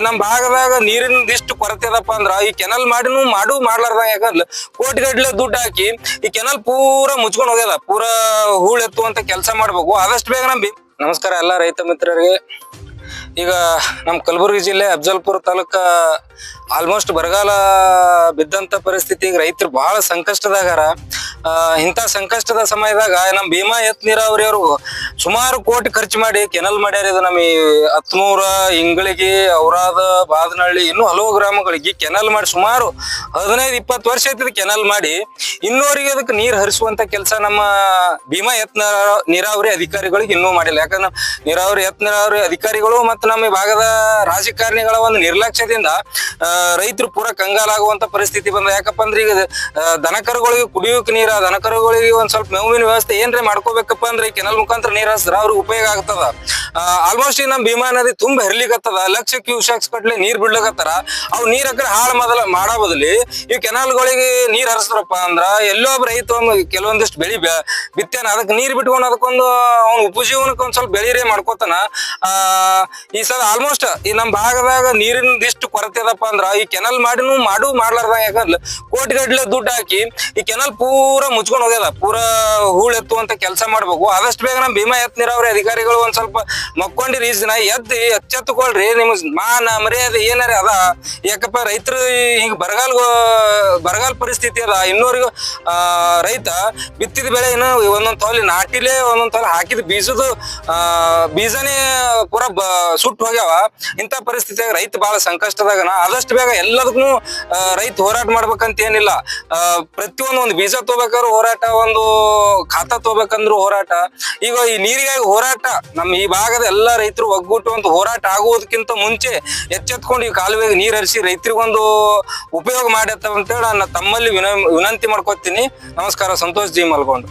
ನಮ್ ಭಾಗದಾಗ ನೀರಿನದಿಷ್ಟು ಕೊರತೆ ಅದಪ್ಪ ಅಂದ್ರ ಈ ಕೆನಲ್ ಮಾಡಿನೂ ಮಾಡ್ಲಾರ್ದ ಯಾಕಂದ್ರೆ ಕೋಟಿಗಡ್ಲೆ ದುಡ್ಡು ಹಾಕಿ ಈ ಕೆನಲ್ ಪೂರಾ ಮುಚ್ಕೊಂಡ್ ಹೋಗ್ಯದ. ಪೂರಾ ಹೂಳ್ ಎತ್ತುವಂತ ಕೆಲಸ ಮಾಡ್ಬೇಕು ಆದಷ್ಟು ಬೇಗ ನಮಸ್ಕಾರ ಎಲ್ಲ ರೈತ ಮಿತ್ರರಿಗೆ. ಈಗ ನಮ್ ಕಲಬುರಗಿ ಜಿಲ್ಲೆ ಅಫಜಲ್ಪುರ ತಾಲೂಕ ಆಲ್ಮೋಸ್ಟ್ ಬರಗಾಲ ಬಿದ್ದಂತ ಪರಿಸ್ಥಿತಿ. ಈಗ ರೈತರು ಬಹಳ ಸಂಕಷ್ಟದಾಗಾರ. ಇಂಥ ಸಂಕಷ್ಟದ ಸಮಯದಾಗ ನಮ್ ಭೀಮಾ ಎತ್ ನೀರಾವರಿ ಅವರು ಸುಮಾರು ಕೋಟಿ ಖರ್ಚು ಮಾಡಿ ಕೆನಲ್ ಮಾಡ್ಯಾರ. ಇದು ನಮ್ ಹತ್ನೂರ, ಇಂಗಳಿಗೆ, ಔರಾದ, ಬಾದನಹಳ್ಳಿ ಇನ್ನು ಹಲವು ಗ್ರಾಮಗಳಿಗೆ ಕೆನಲ್ ಮಾಡಿ ಸುಮಾರು 15-20 ವರ್ಷ ಆಯ್ತದ ಕೆನಲ್ ಮಾಡಿ. ಇನ್ನೂರಿಗೆ ಅದಕ್ಕೆ ನೀರ್ ಹರಿಸುವಂತ ಕೆಲಸ ನಮ್ಮ ಭೀಮಾ ಎತ್ ನೀರಾವರಿ ಅಧಿಕಾರಿಗಳಿಗೆ ಇನ್ನೂ ಮಾಡಿಲ್ಲ. ಯಾಕಂದ್ರೆ ನೀರಾವರಿ ಅಧಿಕಾರಿಗಳು ಮತ್ತು ನಮ್ಮ ಭಾಗದ ರಾಜಕಾರಣಿಗಳ ಒಂದು ನಿರ್ಲಕ್ಷ್ಯದಿಂದ ರೈತರು ಪೂರಾ ಕಂಗಾಲಾಗುವಂತ ಪರಿಸ್ಥಿತಿ ಬಂದ. ಯಾಕಪ್ಪ ಅಂದ್ರೆ ಈಗ ದನಕರುಗಳಿಗೆ ಕುಡಿಯೋಕೆ ನೀರ, ದನಕರುಗಳಿಗೆ ಒಂದ್ ಸ್ವಲ್ಪ ಮೇವಿನ ವ್ಯವಸ್ಥೆ ಏನ್ರೆ ಮಾಡ್ಕೋಬೇಕಪ್ಪ ಅಂದ್ರೆ ಈ ಕೆನಲ್ ಮುಖಾಂತರ ನೀರ್ ಹರಿಸಿದ್ರ ಅವ್ರಿಗೆ ಉಪಯೋಗ ಆಗ್ತದ. ಆಲ್ಮೋಸ್ಟ್ ಈಗ ನಮ್ ಭೀಮಾ ನದಿ ತುಂಬಾ ಹರಿಲಿಕತ್ತದ. ಲಕ್ಷ ಕ್ಯೂಸೆಕ್ಸ್ ಕಟ್ಲೆ ನೀರ್ ಬಿಡ್ಲಿಕತ್ತಾರ. ಅವ್ ನೀರ್ ಹಾಕಿ ಹಾಳು ಮಾಡೋ ಬದಲಿ ಈ ಕೆನಾಲ್ಗಳಿಗೆ ನೀರ್ ಹರಿಸ್ರಪ್ಪ ಅಂದ್ರ ಎಲ್ಲೋ ಒಬ್ಬ ರೈತ ಕೆಲವೊಂದಿಷ್ಟು ಬೆಳಿ ಬಿತ್ತಾನ, ಅದಕ್ಕೆ ನೀರ್ ಬಿಟ್ಕೊಂಡು ಅದಕ್ಕೊಂದು ಅವ್ನ ಉಪಜೀವನಕ್ಕೆ ಒಂದ್ ಸ್ವಲ್ಪ ಬೆಳಿರೇ ಮಾಡ್ಕೋತಾನ. ಈ ಸಲ ಆಲ್ಮೋಸ್ಟ್ ಈ ನಮ್ ಭಾಗದಾಗ ನೀರಿನದಿಷ್ಟು ಕೊರತೆ ಅದಪ್ಪ ಅಂದ್ರ ಈ ಕೆನಲ್ ಮಾಡಿನೂ ಮಾಡ್ಲಾರ್ದ ಯಾಕಂದ್ರೆ ಕೋಟಿಗಡ್ಲೆ ದುಡ್ಡು ಹಾಕಿ ಈ ಕೆನಲ್ ಪೂರಾ ಮುಚ್ಕೊಂಡ್ ಹೋಗ್ಯದ. ಪೂರಾ ಹೂಳ್ ಎತ್ತುವಂತ ಕೆಲಸ ಮಾಡ್ಬೇಕು ಆದಷ್ಟು ಬೇಗ ನಮ್ ಭೀಮಾ ಎತ್ ನೀರಾವರಿ ಅಧಿಕಾರಿಗಳು ಒಂದ್ ಸ್ವಲ್ಪ ಮಕ್ಕೊಂಡಿರಿ ಈ ದಿನ ಎದ್ದು ಎಚ್ಚೆತ್ತುಕೊಳ್ರಿ. ನಿಮ್ ಮಾನ ಮರ್ಯಾದೆ ಏನಾರ ಅದ. ಯಾಕಪ್ಪ ರೈತರು ಹಿಂಗ ಬರಗಾಲ ಪರಿಸ್ಥಿತಿ ಅದ. ಇನ್ನೂರಿಗೂ ರೈತ ಬಿತ್ತಿದ ಬೆಳೆ ಇನ್ನು ಒಂದೊಂದ್ ತೊಲಿ ನಾಟಿಲೆ, ಒಂದೊಂದ್ ತೊಲಿ ಹಾಕಿದ ಬೀಜನೇ ಪೂರಾ ಸುಟ್ಟು ಹೋಗ್ಯಾವ. ಇಂಥ ಪರಿಸ್ಥಿತಿಯಾಗ ರೈತ ಬಹಳ ಸಂಕಷ್ಟದಾಗನ. ಆದಷ್ಟು ಬೇಗ ಎಲ್ಲದಕ್ಕೂ ರೈತ ಹೋರಾಟ ಮಾಡ್ಬೇಕಂತ ಏನಿಲ್ಲ. ಪ್ರತಿಯೊಂದು ಒಂದು ಬೀಜ ತಗೋಬೇಕಾದ್ರು ಹೋರಾಟ, ಒಂದು ಖಾತಾ ತಗೋಬೇಕಂದ್ರು ಹೋರಾಟ. ಈಗ ಈ ನೀರಿಗಾಗಿ ಹೋರಾಟ ನಮ್ ಈ ಭಾಗದ ಎಲ್ಲಾ ರೈತರು ಒಗ್ಗೂಟುವಂತ ಹೋರಾಟ ಆಗುವುದಕ್ಕಿಂತ ಮುಂಚೆ ಎಚ್ಚೆತ್ಕೊಂಡು ಈ ಕಾಲುವೆಗೆ ನೀರ್ ಹರಿಸಿ ರೈತರಿಗೊಂದು ಉಪಯೋಗ ಮಾಡತ್ತ ಅಂತೇಳಿ ನಾನು ತಮ್ಮಲ್ಲಿ ವಿನಂತಿ ಮಾಡ್ಕೊತೀನಿ. ನಮಸ್ಕಾರ. ಸಂತೋಷ್ ಜಿ ಮಲ್ಗೊಂಡು.